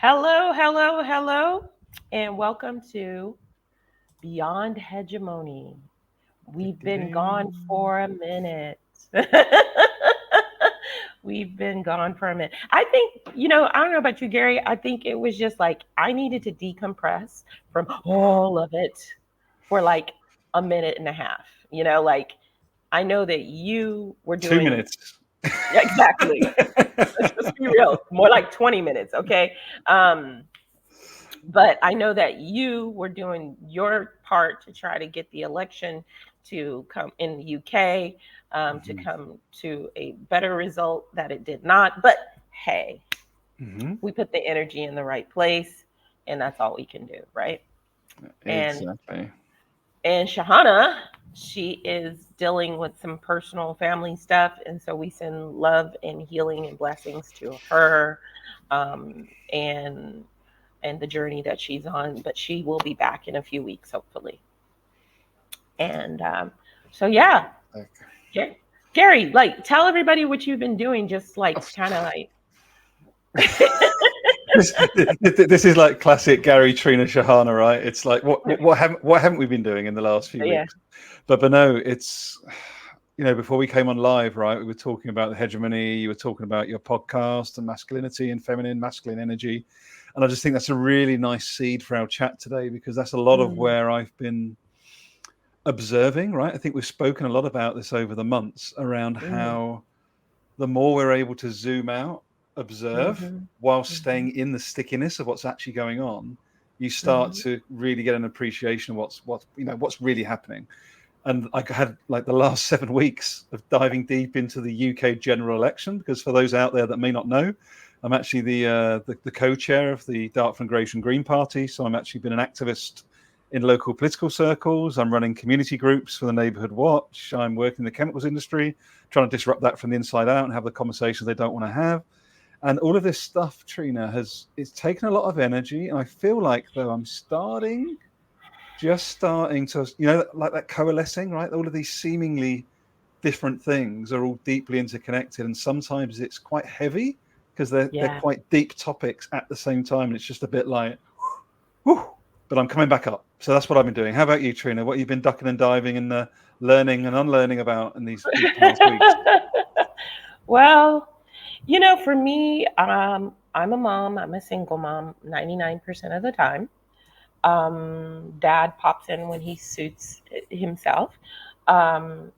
Hello, hello, hello, and welcome to Beyond Hegemony. We've been gone for a minute. We've been gone for a minute. I think, I don't know about you, Gary. I think it was just like I needed to decompress from all of it for like a minute and a half. Like I know that you were Two doing minutes. exactly. Let's just be real. More like 20 minutes, okay? Um, but I know that you were doing your part to try to get the election to come in the UK, to Mhm. come to a better result that it did not. But hey, Mhm. we put the energy in the right place, and that's all we can do, right? And Exactly. and Shahana, she is dealing with some personal family stuff, and so we send love and healing and blessings to her, and the journey that she's on. But she will be back in a few weeks, hopefully. And so, yeah, Okay. Gary, like, tell everybody what you've been doing, just like kind of like. This is like classic Gary, Trina, Shahana, right? It's like what haven't we been doing in the last few Yeah. weeks? But no, it's before we came on live, right? We were talking about the hegemony. You were talking about your podcast and masculinity and feminine, masculine energy, and I just think that's a really nice seed for our chat today because that's a lot of Mm, where I've been observing, right? I think we've spoken a lot about this over the months around mm, how the more we're able to zoom out, observe, mhm, while mhm, staying in the stickiness of what's actually going on, you start mhm, to really get an appreciation of what's really happening. And I had like the last 7 weeks of diving deep into the UK general election because for those out there that may not know, I'm actually the co-chair of the Dartford and Grayson Green Party. So I'm actually been an activist in local political circles. I'm running community groups for the Neighbourhood Watch. I'm working in the chemicals industry, trying to disrupt that from the inside out and have the conversations they don't want to have. And all of this stuff, Trina, it's taken a lot of energy. And I feel like though I'm just starting to, like that coalescing, right? All of these seemingly different things are all deeply interconnected. And sometimes it's quite heavy because they're yeah. quite deep topics at the same time. And it's just a bit like, whew, but I'm coming back up. So that's what I've been doing. How about you, Trina? What you've been ducking and diving and learning and unlearning about in these past weeks? Well, for me, I'm a mom. I'm a single mom 99% of the time. Dad pops in when he suits himself. Um,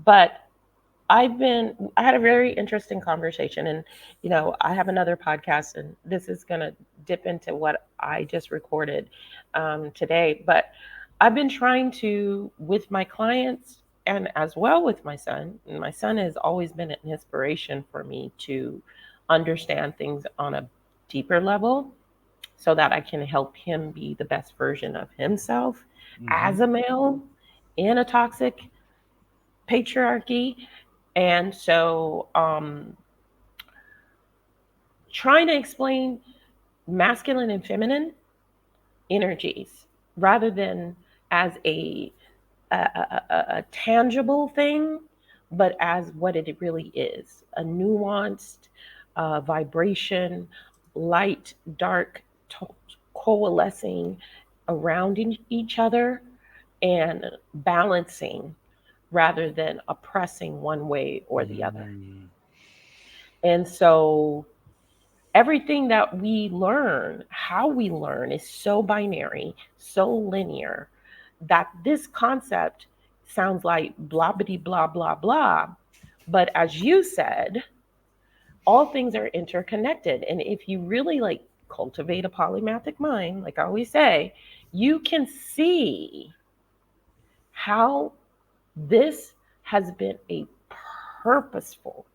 but I had a very interesting conversation, and I have another podcast, and this is going to dip into what I just recorded today. But I've been trying to, with my clients and as well with my son, and my son has always been an inspiration for me to understand things on a deeper level so that I can help him be the best version of himself Mm-hmm. as a male in a toxic patriarchy. And so, trying to explain masculine and feminine energies rather than as a tangible thing, but as what it really is, a nuanced vibration, light, dark, coalescing around each other and balancing rather than oppressing one way or the other. Mm-hmm. And so everything that we learn, how we learn, is so binary, so linear, that this concept sounds like blah, blah, blah, blah, blah. But as you said, all things are interconnected. And if you really like cultivate a polymathic mind, like I always say, you can see how this has been a purposeful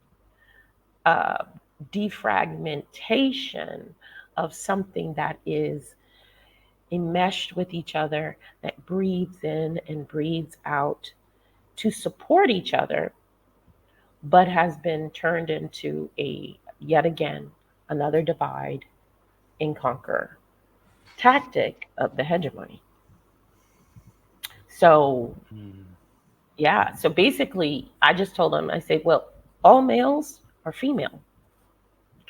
uh, defragmentation of something that is enmeshed with each other, that breathes in and breathes out to support each other, but has been turned into a yet again another divide and conquer tactic of the hegemony. So yeah, so basically I just told them, I say, well, all males are female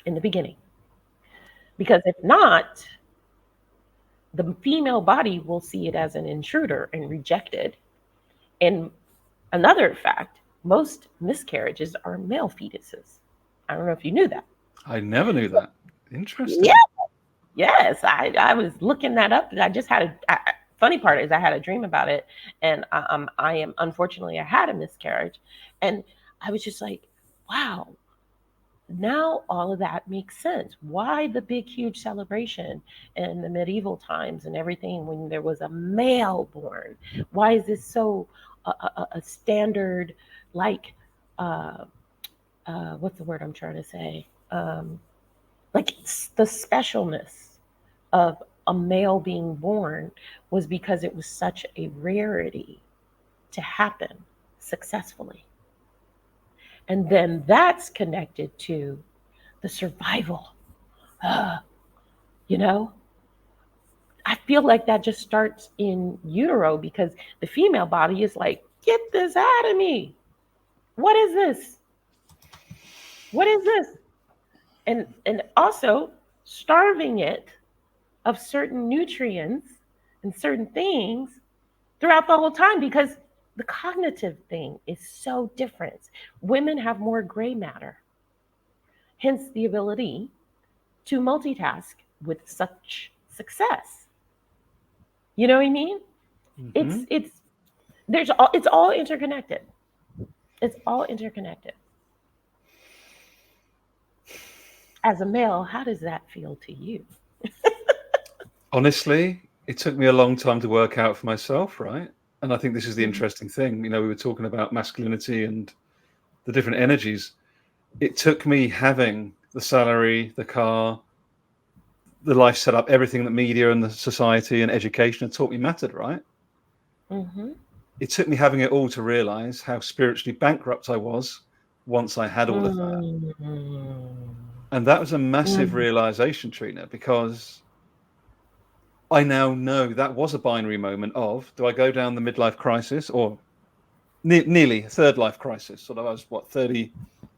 in the beginning. Because if not, the female body will see it as an intruder and rejected. And another fact, most miscarriages are male fetuses. I don't know if you knew that. I never knew that. Yeah, Interesting. yes, I was looking that up. I just had funny part is I had a dream about it, and I am unfortunately I had a miscarriage, and I was just like, wow. Now all of that makes sense. Why the big huge celebration in the medieval times and everything when there was a male born? Why is this so a standard like uh, what's the word I'm trying to say? Like the specialness of a male being born was because it was such a rarity to happen successfully. And then that's connected to the survival. Uh, you know, I feel like that just starts in utero because the female body is like, get this out of me. What is this? What is this? And also starving it of certain nutrients and certain things throughout the whole time because the cognitive thing is so different. Women have more gray matter, hence the ability to multitask with such success. You know what I mean? Mm-hmm. It's all interconnected. It's all interconnected. As a male, how does that feel to you? Honestly, it took me a long time to work out for myself, right? And I think this is the Mhm. interesting thing. We were talking about masculinity and the different energies. It took me having the salary, the car, the life set up, everything that media and the society and education had taught me mattered, right? Mhm. It took me having it all to realize how spiritually bankrupt I was once I had all of that. Mhm. And that was a massive Mhm. realization, Trina, because I now know that was a binary moment of do I go down the midlife crisis or nearly third life crisis? Sort of, I was what, 30,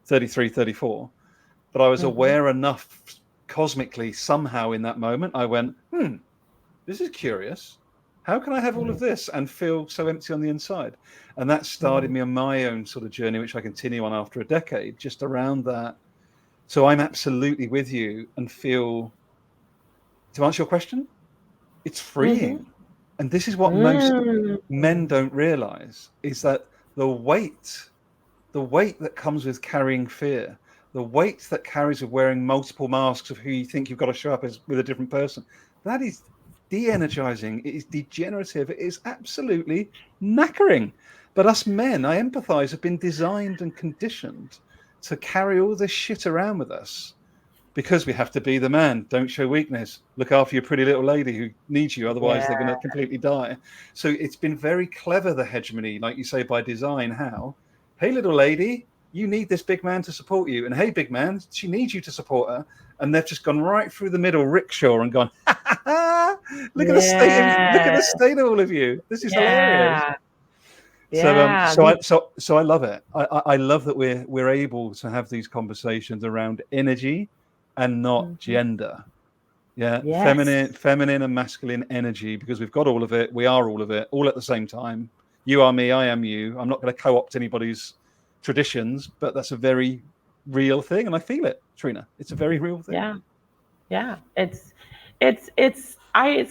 33, 34. But I was Mhm. aware enough cosmically somehow in that moment. I went, this is curious. How can I have all of Mhm. this and feel so empty on the inside? And that started Mhm. me on my own sort of journey, which I continue on after a decade, just around that. So I'm absolutely with you and feel, to answer your question, it's Mhm. freeing. And this is what most men Mhm. don't realize is that the weight, the weight that comes with carrying fear, the weight that carries with wearing multiple masks of who you think you've got to show up as with a different person, that is de-energizing. It is degenerative. It is absolutely knackering. But us men, I empathize, have been designed and conditioned to carry all this shit around with us because we have to be the man. Don't show weakness. Look after your pretty little lady who needs you, otherwise they're going Yeah. to completely die. So it's been very clever, the hegemony, like you say, by design. How, hey, little lady, you need this big man to support you, and hey, big man, she needs you to support her. And they've just gone right through the middle, rickshaw, and gone, ha, ha, ha, look at Yeah. the state of all of you. This is hilarious. Yeah. So Yeah. Me. so I love it. I love that we're able to have these conversations around energy and not Mhm. gender. Yeah, Yes. feminine and masculine energy, because we've got all of it. We are all of it, all at the same time. You are me, I am you. I'm not going to co-opt anybody's traditions, but that's a very real thing, and I feel it, Trina. It's a very real thing. Yeah. Yeah, it's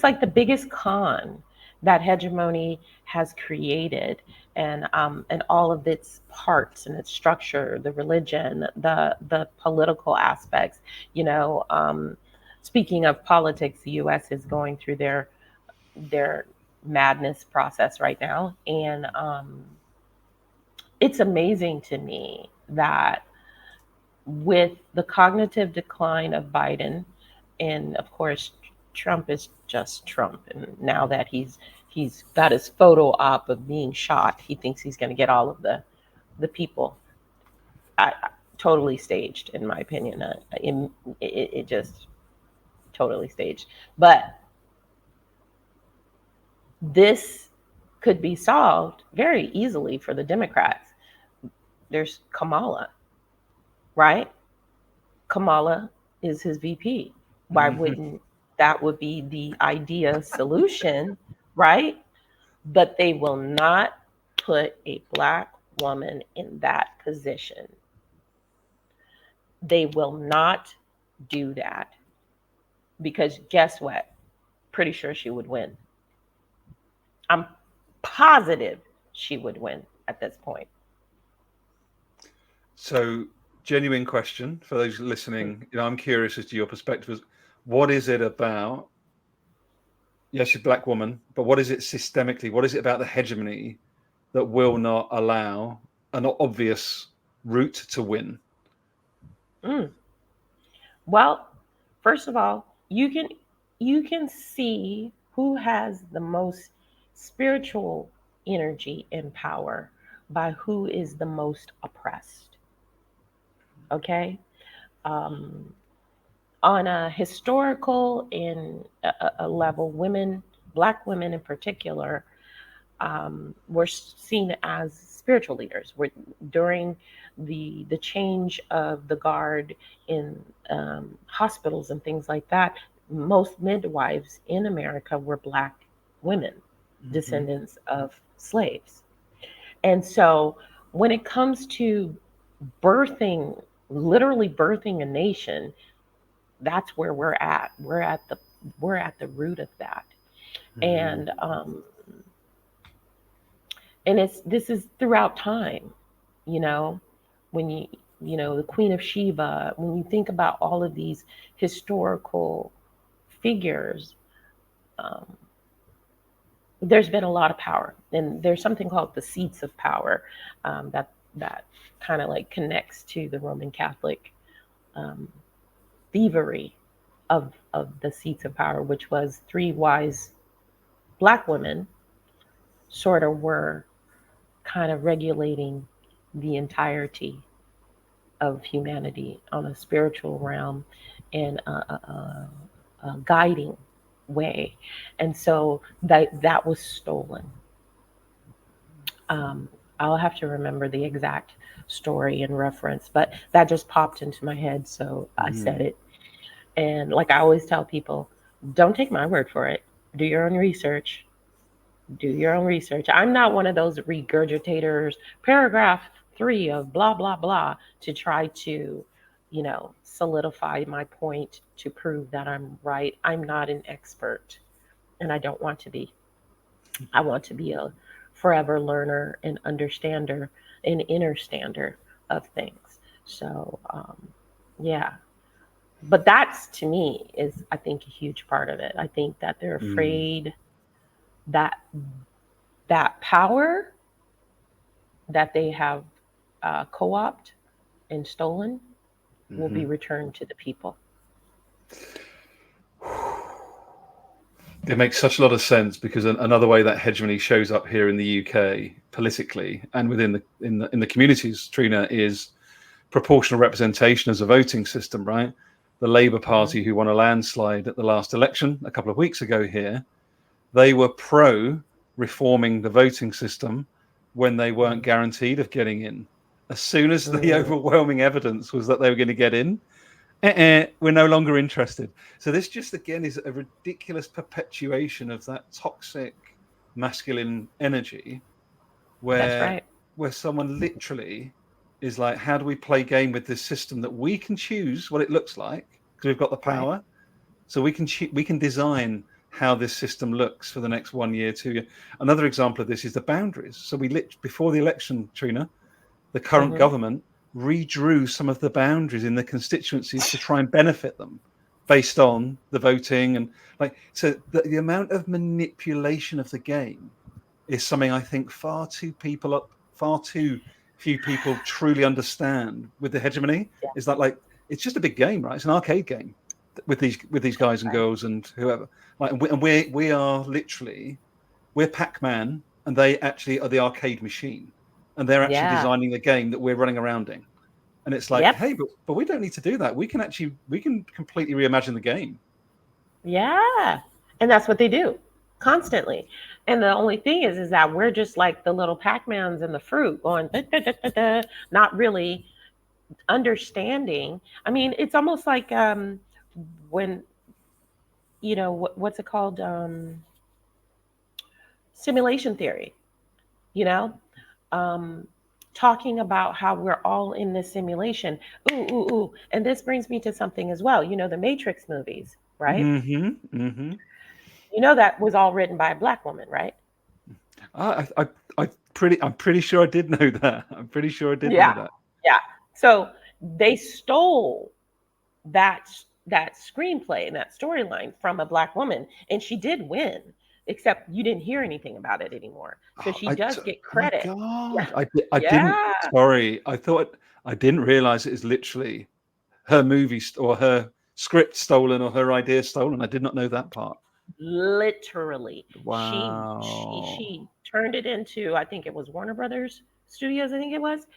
like the biggest con that hegemony has created, and all of its parts and its structure, the religion, the political aspects. You know, speaking of politics, the U.S. is going through their madness process right now, and it's amazing to me that with the cognitive decline of Biden, and of course Trump is just Trump, and now that he's got his photo op of being shot, he thinks he's going to get all of the people. Totally staged, in my opinion. It just totally staged. But this could be solved very easily for the Democrats. There's Kamala, right? Kamala is his VP. Why Hmm. wouldn't that would be the idea solution, right? But they will not put a black woman in that position. They will not do that because guess what? Pretty sure she would win. I'm positive she would win at this point. So, genuine question for those listening. I'm curious as to your perspective. What is it about? Yes, she's a black woman, but what is it systemically? What is it about the hegemony that will not allow an obvious route to win? Mm. Well, first of all, you can see who has the most spiritual energy and power by who is the most oppressed. Okay, um, on a historical and a level, women, black women in particular, were seen as spiritual leaders. During the change of the guard in hospitals and things like that, most midwives in America were black women, Mm-hmm. descendants of slaves. And so when it comes to birthing, literally birthing a nation, that's where we're at. We're at the root of that. Mm-hmm. And it's this is throughout time, you know, when the Queen of Sheba, when you think about all of these historical figures, um, there's been a lot of power, and there's something called the seats of power, that kind of like connects to the Roman Catholic um, thievery of the seats of power, which was three wise black women sort of were kind of regulating the entirety of humanity on a spiritual realm and a guiding way. And so that was stolen. Um, I'll have to remember the exact story and reference, but that just popped into my head, so I Mm-hmm. said it. And like I always tell people, don't take my word for it. Do your own research. Do your own research. I'm not one of those regurgitators, paragraph 3 of blah, blah, blah, to try to, solidify my point to prove that I'm right. I'm not an expert and I don't want to be. I want to be a forever learner and understander and understander of things. So, yeah. But that's to me is, I think, a huge part of it. I think that they're afraid that that power that they have co-opted and stolen will Mm-hmm. be returned to the people. It makes such a lot of sense because another way that hegemony shows up here in the UK politically and within the communities, Trina, is proportional representation as a voting system, right? The Labour Mm-hmm. Party, who won a landslide at the last election a couple of weeks ago here, they were pro reforming the voting system when they weren't guaranteed of getting in. As soon as the Mm-hmm. overwhelming evidence was that they were going to get in, we're no longer interested. So this just again is a ridiculous perpetuation of that toxic masculine energy That's where right. someone literally is like, how do we play game with this system that we can choose what it looks like because we've got the Right. power, so we can design how this system looks for the next 1 year, 2 year. Another example of this is the boundaries. So before the election, Trina, the current Mm-hmm. government redrew some of the boundaries in the constituencies to try and benefit them based on the voting and so the amount of manipulation of the game is something I think far too few people truly understand with the hegemony. Yeah. Is that it's just a big game, right? It's an arcade game with these guys and Right. girls and whoever. We are literally we're Pac-Man and they actually are the arcade machine, and they're actually Yeah. designing the game that we're running around in. And it's like, Yep. hey, but we don't need to do that. We can completely reimagine the game. Yeah. And that's what they do constantly. And the only thing is that we're just like the little Pac-Mans in the fruit going, da, da, da, da, da, not really understanding. I mean, it's almost like when what's it called? Simulation theory, you know, um, talking about how we're all in this simulation. Ooh, ooh, ooh. And this brings me to something as well. The Matrix movies, right? Mm-hmm. Mm-hmm. That was all written by a black woman, right? I'm pretty sure I did know that. I'm pretty sure I did know Yeah. that. Yeah. So they stole that that screenplay and that storyline from a black woman, and she did win. Except you didn't hear anything about it anymore. So she does get Oh my credit. Yeah. God. I didn't, Yeah. sorry. I didn't realize it is literally her movie or her script stolen or her idea stolen. I did not know that part. Literally, Wow. she turned it into, I think it was Warner Brothers Studios, I think it was,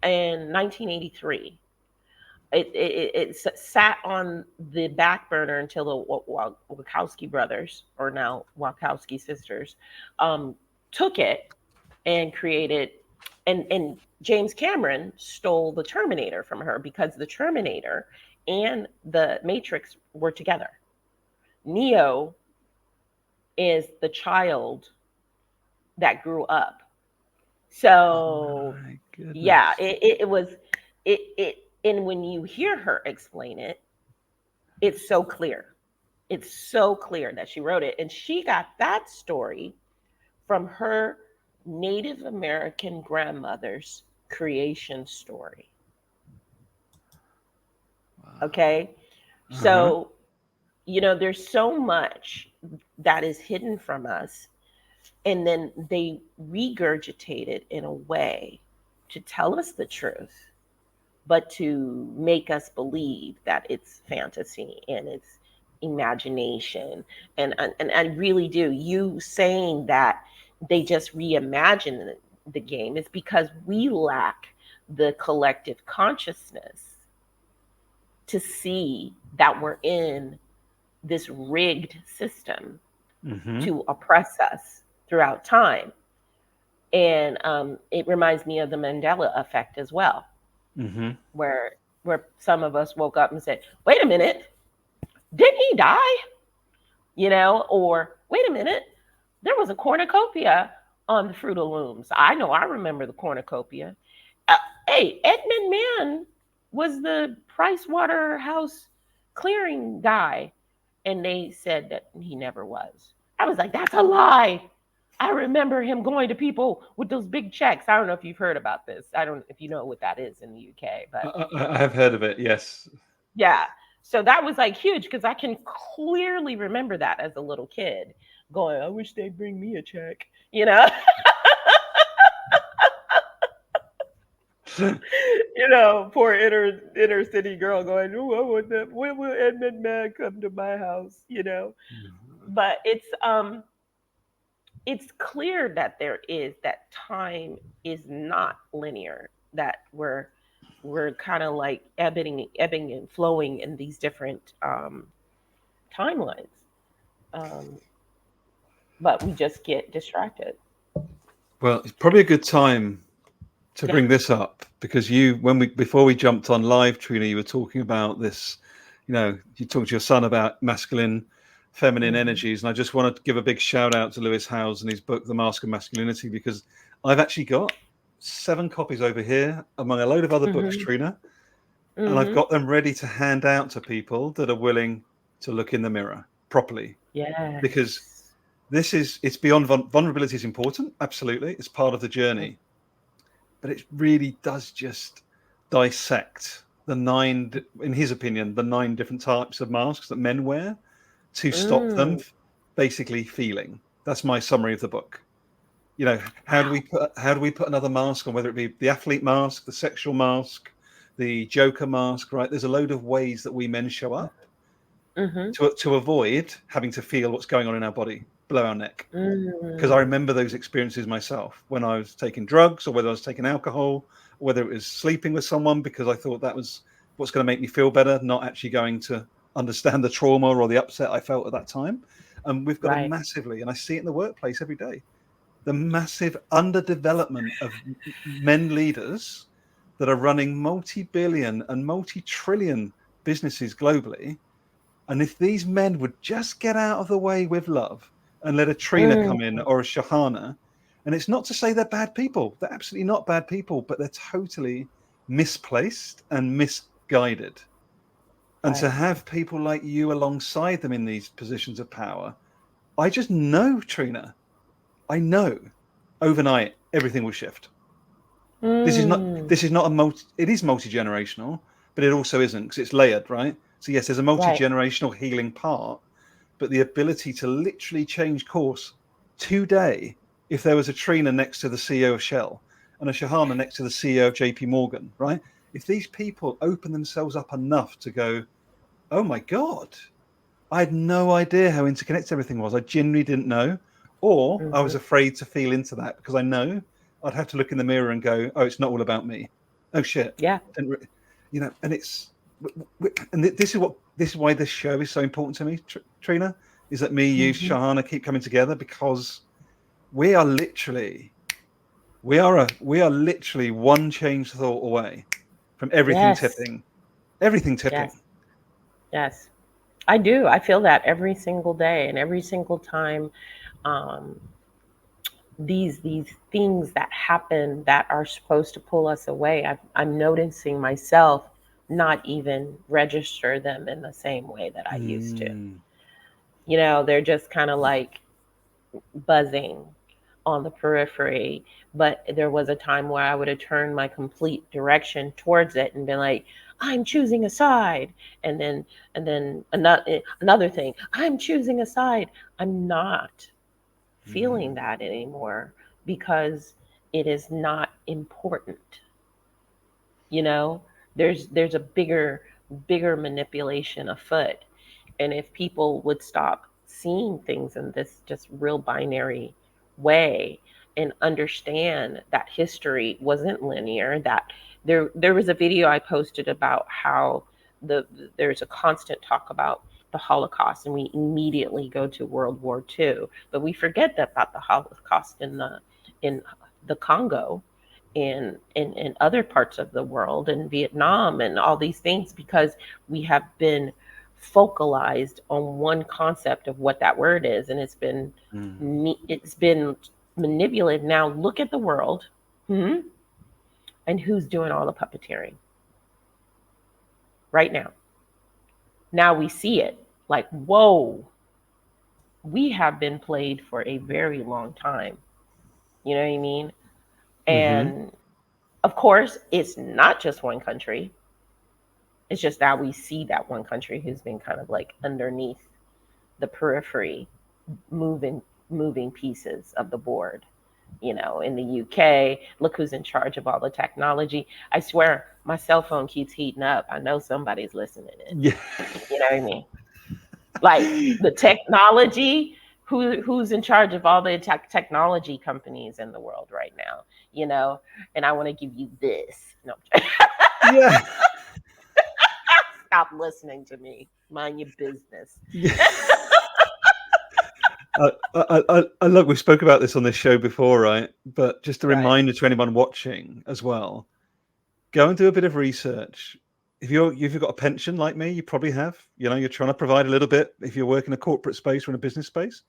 in 1983. It sat on the back burner until the Wachowski brothers, or now Wachowski sisters, um, took it and created, and James Cameron stole the Terminator from her because the Terminator and the Matrix were together. Neo is the child that grew up. Oh So my yeah, goodness. it was it and when you hear her explain it, it's so clear. It's so clear that she wrote it. And she got that story from her Native American grandmother's creation story. Wow. Okay. Uh-huh. So, there's so much that is hidden from us. And then they regurgitate it in a way to tell us the truth, but to make us believe that it's fantasy and it's imagination. And I really do. You saying that they just reimagine the game is because we lack the collective consciousness to see that we're in this rigged system Mm-hmm. to oppress us throughout time. And it reminds me of the Mandela effect as well, Mm-hmm. where some of us woke up and said, "Wait a minute, didn't he die?" Or "Wait a minute, there was a cornucopia on the Fruit of Looms. I know, I remember the cornucopia. Uh, hey, Edmund Mann was the Price Waterhouse clearing guy," and they said that he never was. I was like, "That's a lie." I remember him going to people with those big checks. I don't know if you've heard about this. I don't know if you know what that is in the UK, but I have heard of it, yes. yeah. So that was like huge because I can clearly remember that as a little kid going, "I wish they'd bring me a check," you know? Poor inner city girl going, "Ooh, I want that. When will Edmund Man come to my house?" But it's clear that that time is not linear, that we're kind of like ebbing and flowing in these different timelines. Um, but we just get distracted. Well, it's probably a good time to Yeah. bring this up because before we jumped on live, Trina, you were talking about this. You talked to your son about masculine, feminine Hmm. energies, and I just want to give a big shout out to Lewis Howes and his book, The Mask of Masculinity, because I've actually got 7 copies over here among a load of other books, Hmm. Trina, and I've Hmm. got them ready to hand out to people that are willing to look in the mirror properly because Yes. it's beyond vulnerability is important, absolutely, it's part of the journey, but it really does just dissect in his opinion, the 9 different types of masks that men wear to stop them Mm. basically feeling. That's my summary of the book. Wow. How do we put another mask on, whether it be the athlete mask, the sexual mask, the joker mask, right? There's a load of ways that we men show up Hmm. to avoid having to feel what's going on in our body below our neck. Because I Mm. remember those experiences myself when I was taking drugs or whether I was taking alcohol, or whether it was sleeping with someone because I thought that was what's going to make me feel better, not actually going to understand the trauma or the upset I felt at that time. And we've got a Right. massively, and I see it in the workplace every day, the massive underdevelopment of men leaders that are running multi-billion and multi-trillion businesses globally And if these men would just get out of the way with love and let a Trina Mm, come in or a Sahana, and it's not to say they're bad people, they're absolutely not bad people, but they're totally misplaced and misguided. And to right. have people like you alongside them in these positions of power, I just know, Trina, I know overnight everything will shift. This is not Mm, a it is multi-generational, but it also isn't, because it's layered, right? So yes, there's a right. multi-generational healing part, but the ability to literally change course today, if there was a Trina next to the CEO of Shell and a Shahana next to the CEO of JP Morgan, right? If these people open themselves up enough to go, oh my God, I had no idea how interconnected everything was. I genuinely didn't know. Or I Hmm. was afraid to feel into that because I know I'd have to look in the mirror and go, oh, it's not all about me. Oh shit. Yeah. You know, and it's, and this is why this show is so important to me, Trina, is that me, you, Hmm. Shahana keep coming together because we are literally, we are literally one change thought away from Yes. everything Yes. tipping. Yes. I do. I feel that every single day and every single time. Um, these things that happen that are supposed to pull us away, I'm noticing myself not even register them in the same way that I used to. Mm, They're just kind of like buzzing on the periphery. But there was a time where I would have turned my complete direction towards it and been like, I'm choosing a side. And then another thing, I'm choosing a side. I'm not feeling mm, that anymore because it is not important. You know, there's a bigger manipulation afoot. And if people would stop seeing things in this just real binary way and understand that history wasn't linear, that there was a video I posted about how there's a constant talk about the Holocaust, and we immediately go to World War II, but we forget that about the Holocaust in the Congo, in other parts of the world, in Vietnam, and all these things, because we have been focalized on one concept of what that word is, and mm. it's been manipulated. Now look at the world, hmm, and who's doing all the puppeteering right now. Now we see it like, whoa, we have been played for a very long time. You know what I mean? Mm-hmm. And of course, it's not just one country. It's just that we see that one country who's been kind of like underneath the periphery, moving moving pieces of the board. In the UK, look who's in charge of all the technology. I swear, my cell phone keeps heating up. I know somebody's listening in. Yeah. You know what I mean? Like the technology, who's in charge of all the technology companies in the world right now? And I want to give you this. No, Yeah. stop listening to me. Mind your business. Yeah. Look, we've spoke about this on this show before, right? But just a Right. reminder to anyone watching as well: go and do a bit of research. If you've got a pension like me, you probably have. You're trying to provide a little bit. If you're working in a corporate space or in a business space,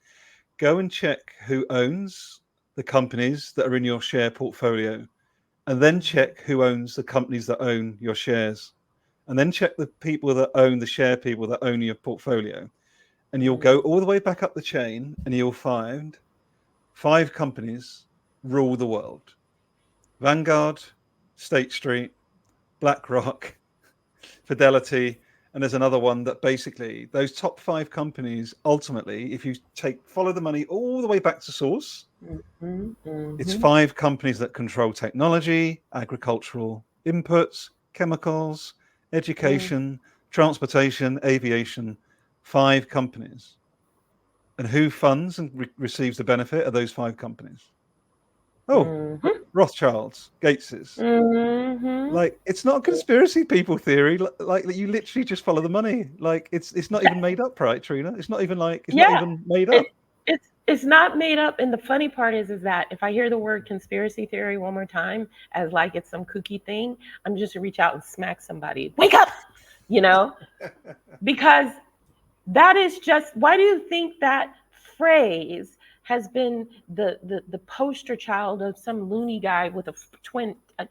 go and check who owns the companies that are in your share portfolio, and then Mhm. check who owns the companies that own your shares, and then check the people that own the share people that own your portfolio, and you'll go Mm. all the way back up the chain, and you'll find 5 companies rule the world: Vanguard, State Street, BlackRock, Fidelity, and there's another one that basically those top 5 companies ultimately, if you follow the money all the way back to source, Mhm. it's Mhm. 5 companies that control technology, agricultural inputs, chemicals, Mm. education, transportation, aviation. 5 companies. And who funds and receives the benefit of those 5 companies? Oh, Mhm. Rothschilds, Gateses. Mhm. Like, it's not a conspiracy people theory. Like that, you literally just follow the money. Like, it's not even made up, right, Trina? It's not Yeah. even made It up. it's not made up. And the funny part is that if I hear the word conspiracy theory one more time as like it's some kooky thing, I'm just gonna reach out and smack somebody. Wake up! You know? Because That is just, why do you think that phrase has been the poster child of some loony guy with a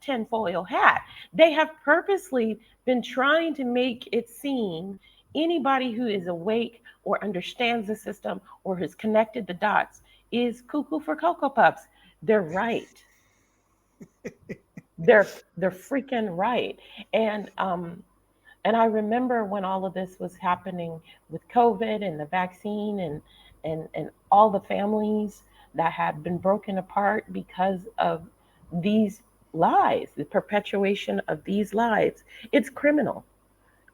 tinfoil hat? They have purposely been trying to make it seem anybody who is awake or understands the system or has connected the dots is cuckoo for Cocoa Puffs. They're right. They're freaking right. And and I remember when all of this was happening with COVID and the vaccine and all the families that had been broken apart because of these lies, the perpetuation of these lies. It's criminal,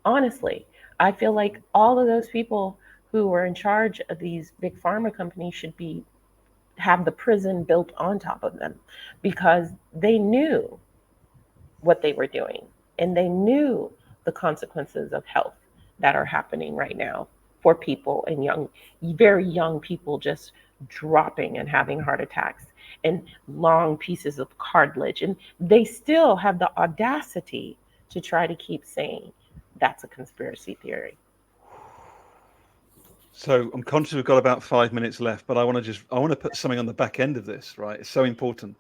honestly. I feel like all of those people who were in charge of these big pharma companies should be have the prison built on top of them because they knew what they were doing and they knew the consequences of health that are happening right now for people and very young people just dropping and having heart attacks and long pieces of cartilage. And they still have the audacity to try to keep saying that's a conspiracy theory. So I'm conscious we've got about 5 minutes left, but I want to put something on the back end of this, right? It's so important.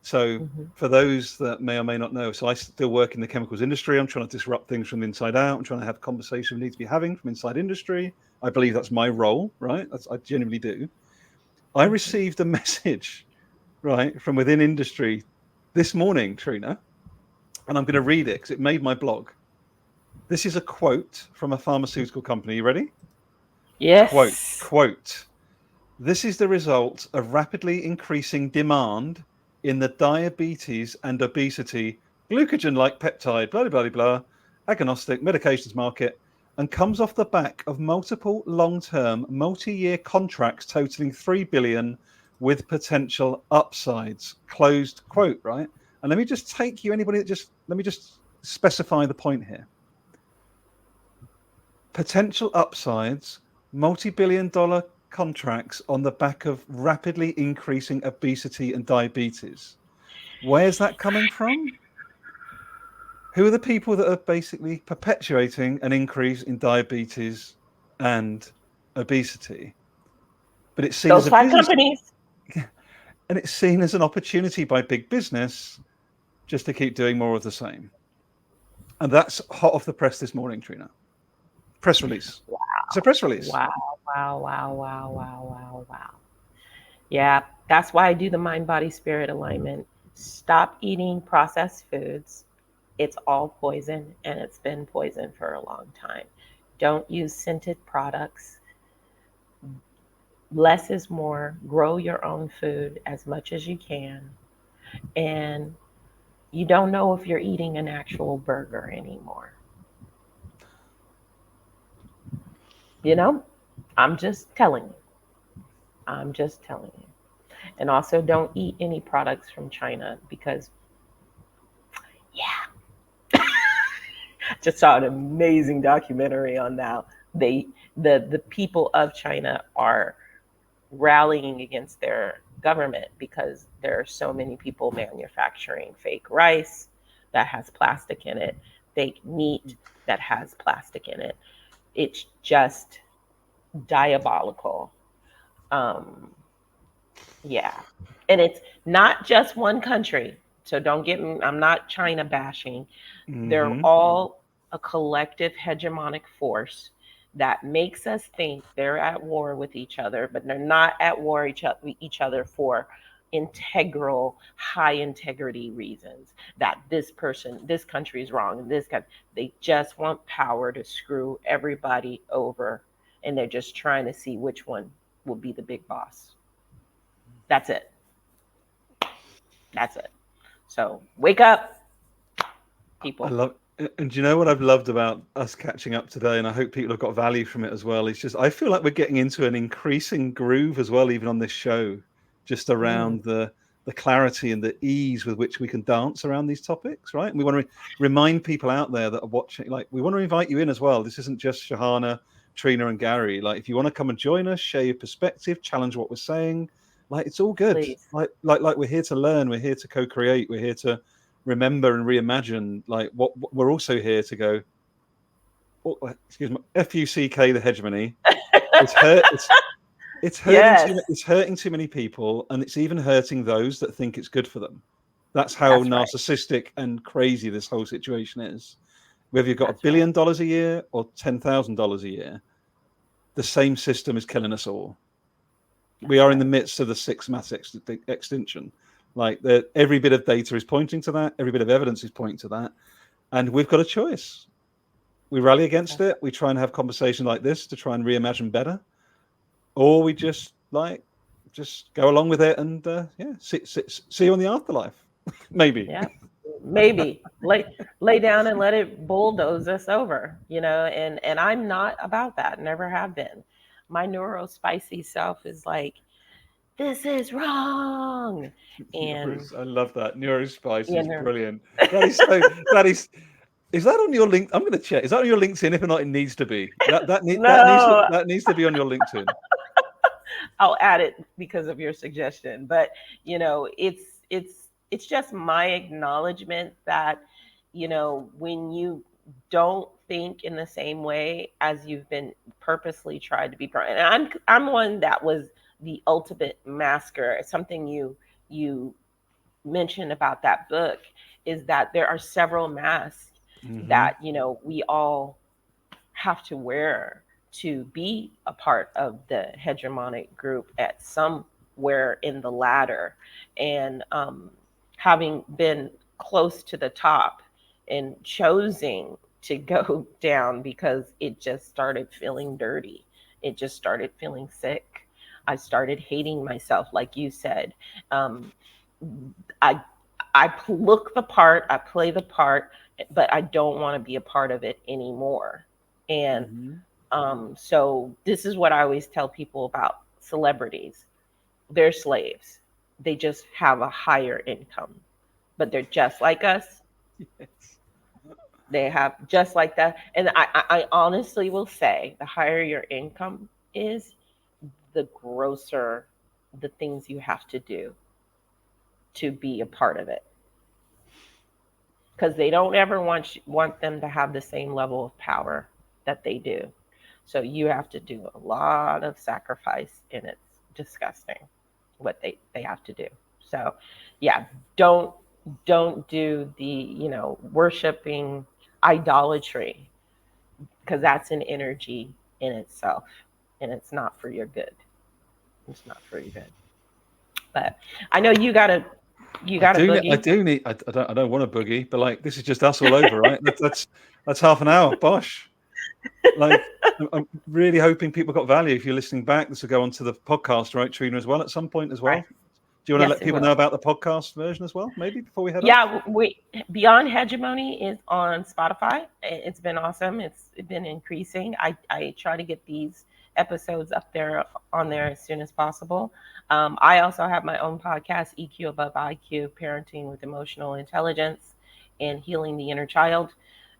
So Mm-hmm. for those that may or may not know, so I still work in the chemicals industry. I'm trying to disrupt things from the inside out. I'm trying to have conversations we need to be having from inside industry. I believe that's my role, right? I genuinely do. I Mm-hmm. received a message, right, from within industry this morning, Trina, and I'm going to read it because it made my blog. This is a quote from a pharmaceutical company. You ready? Quote, Yes. quote. This is the result of rapidly increasing demand in the diabetes and obesity glucagon-like peptide, blah, blah, blah, blah, agnostic medications market, and comes off the back of multiple long-term, multi-year contracts totaling 3 billion with potential upsides. Closed quote, right? And let me just take you, anybody that let me just specify the point here. Potential upsides, multi-billion dollar contracts on the back of rapidly increasing obesity and diabetes. Where's that coming from? Who are the people that are basically perpetuating an increase in diabetes and obesity? But it's seen as Those a five business, companies. and it's seen as an opportunity by big business just to keep doing more of the same. And that's hot off the press this morning, Trina. Press release. It's a press release. Wow, wow, wow, wow, wow, wow, wow. Yeah, that's why I do the mind body spirit alignment. Stop eating processed foods. It's all poison and it's been poison for a long time. Don't use scented products. Less is more. Grow your own food as much as you can. And you don't know if you're eating an actual burger anymore. You know, I'm just telling you. I'm just telling you. And also, don't eat any products from China because, yeah, just saw an amazing documentary on that. They, the people of China are rallying against their government because there are so many people manufacturing fake rice that has plastic in it, fake meat that has plastic in it. It's just diabolical. Um, yeah. And it's not just one country. So don't get me, I'm not China bashing. They're Mm-hmm. all a collective hegemonic force that makes us think they're at war with each other, but they're not at war with each other for integral, high integrity reasons that this person, this country is wrong, and this country, they just want power to screw everybody over, and they're just trying to see which one will be the big boss. That's it. That's it. So wake up, I people. love, and do you know what I've loved about us catching up today? And I hope people have got value from it as well. It's just, I feel like we're getting into an increasing groove as well, even on this show, just Mm, around the clarity and the ease with which we can dance around these topics, right? And we want to remind people out there that are watching, like, we want to invite you in as well. This isn't just Sahana, Trina, and Gary. Like, if you want to come and join us, share your perspective, challenge what we're saying, like, it's all good. please. Like we're here to learn, we're here to co-create, we're here to remember and reimagine. Like, what we're also here to go, excuse me, FUCK, the hegemony. It's hurt. It's hurting Yes, it's hurting too many people, and it's even hurting those that think it's good for them. That's how that's right. narcissistic and crazy this whole situation is. Whether you've got $1 That's right. billion a year or $10,000 a year, the same system is killing us all. We That's are in the right. midst of the sixth mass extinction. Like every bit of data is pointing to that. Every bit of evidence is pointing to that, and we've got a choice. We rally against That's it. We try and have conversations like this to try and reimagine better, or we just go along with it and see you on the afterlife. Maybe. yeah. Maybe lay down and let it bulldoze us over, and I'm not about that. Never have been. My neuro spicy self is like, this is wrong, and I love that. Neurospice you is know, brilliant. That is so. That is that on your link? I'm going to check. Is that on your LinkedIn? If not, it needs to be. no, That needs to be on your LinkedIn. I'll add it because of your suggestion. But it's just my acknowledgement that when you don't think in the same way as you've been purposely tried to be, and I'm one that was the ultimate masker. Something you mentioned about that book is that there are several masks Mm-hmm. that we all have to wear to be a part of the hegemonic group at somewhere in the ladder. And having been close to the top and choosing to go down because it just started feeling dirty, it just started feeling sick. I started hating myself, like you said. Um, I I look the part, I play the part, but I don't want to be a part of it anymore. And Mm-hmm. so this is what I always tell people about celebrities. They're slaves. They just have a higher income, but they're just like us. Yes. They have just like that. And I honestly will say the higher your income is, the grosser the things you have to do to be a part of it. Because they don't ever want them to have the same level of power that they do. So you have to do a lot of sacrifice, and it's disgusting what they have to do. So yeah, don't don't do the worshiping idolatry, because that's an energy in itself, and it's not for your good. It's not for your good. But I know you got a I boogie. do need. I don't want a boogie, but like this is just us all over, right? That's half an hour. Bosh. Like I'm really hoping people got value. If you're listening back, this will go onto the podcast, right, Trina, as well at some point as Right. well. Do you want to Yes, let it people know will. about the podcast version as well, maybe before we head off? Yeah, we Beyond Hegemony is on Spotify. It's been awesome. It's been increasing. I try to get these episodes up there on there as soon as possible. I also have my own podcast, EQ Above IQ, Parenting with Emotional Intelligence and Healing the Inner Child,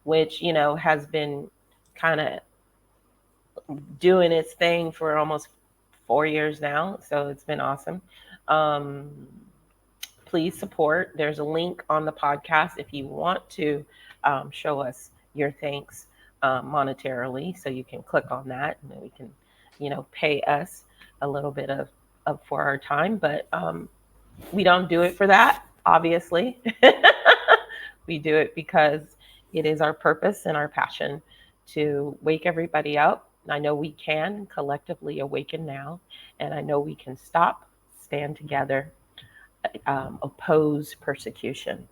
which has been kind of doing its thing for almost 4 years now. So it's been awesome. Um, Please support. There's a link on the podcast if you want to show us your thanks monetarily. So you can click on that, and then we can, pay us a little bit of for our time. But we don't do it for that, obviously. We do it because it is our purpose and our passion to wake everybody up. I know we can collectively awaken now, and I know we can stop, stand together, oppose persecution.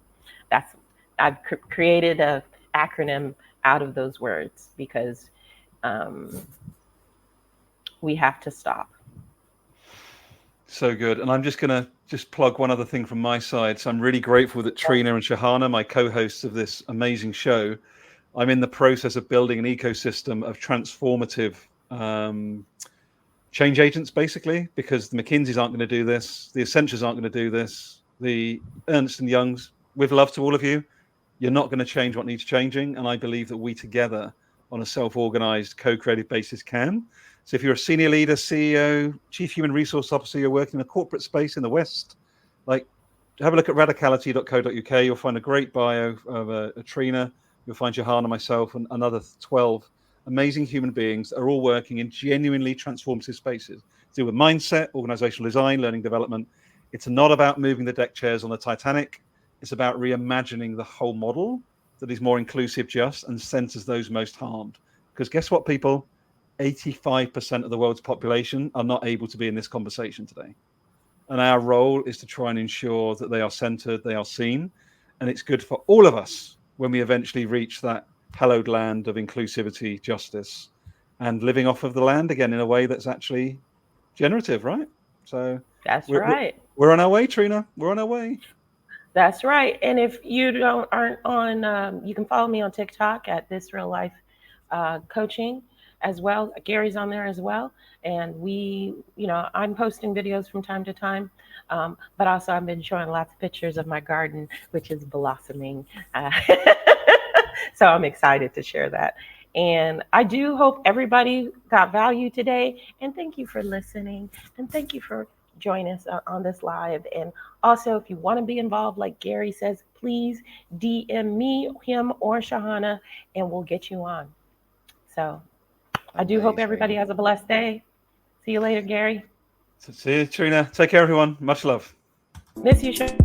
That's I've created a acronym out of those words because um, we have to stop. So good. And I'm just going to just plug one other thing from my side. So I'm really grateful that Trina and Sahana, my co-hosts of this amazing show, I'm in the process of building an ecosystem of transformative change agents, basically, because the McKinseys aren't going to do this. The Accentures aren't going to do this. The Ernst and Youngs, with love to all of you, you're not going to change what needs changing. And I believe that we together on a self-organized, co-creative basis can. So if you're a senior leader, CEO, chief human resource officer, you're working in a corporate space in the West, like have a look at radicality.co.uk. You'll find a great bio of a Trina. You'll find Johanna, myself, and another 12 amazing human beings that are all working in genuinely transformative spaces to do with mindset, organizational design, learning development. It's not about moving the deck chairs on the Titanic. It's about reimagining the whole model that is more inclusive, just, and centers those most harmed. Because guess what, people? 85% of the world's population are not able to be in this conversation today. And our role is to try and ensure that they are centered, they are seen. And it's good for all of us when we eventually reach that hallowed land of inclusivity, justice, and living off of the land again in a way that's actually generative, right? So That's we're, right. we're on our way, Trina. We're on our way. That's right. And if you aren't on, you can follow me on TikTok at This Real Life Coaching as well. Gary's on there as well. And I'm posting videos from time to time. But also, I've been showing lots of pictures of my garden, which is blossoming. So I'm excited to share that. And I do hope everybody got value today. And thank you for listening. And thank you for joining us on this live. And also, if you want to be involved, like Gary says, please DM me, him, or Sahana, and we'll get you on. So I do hope everybody has a blessed day. See you later, Gary. See you, Trina. Take care, everyone. Much love. Miss you, Sahana.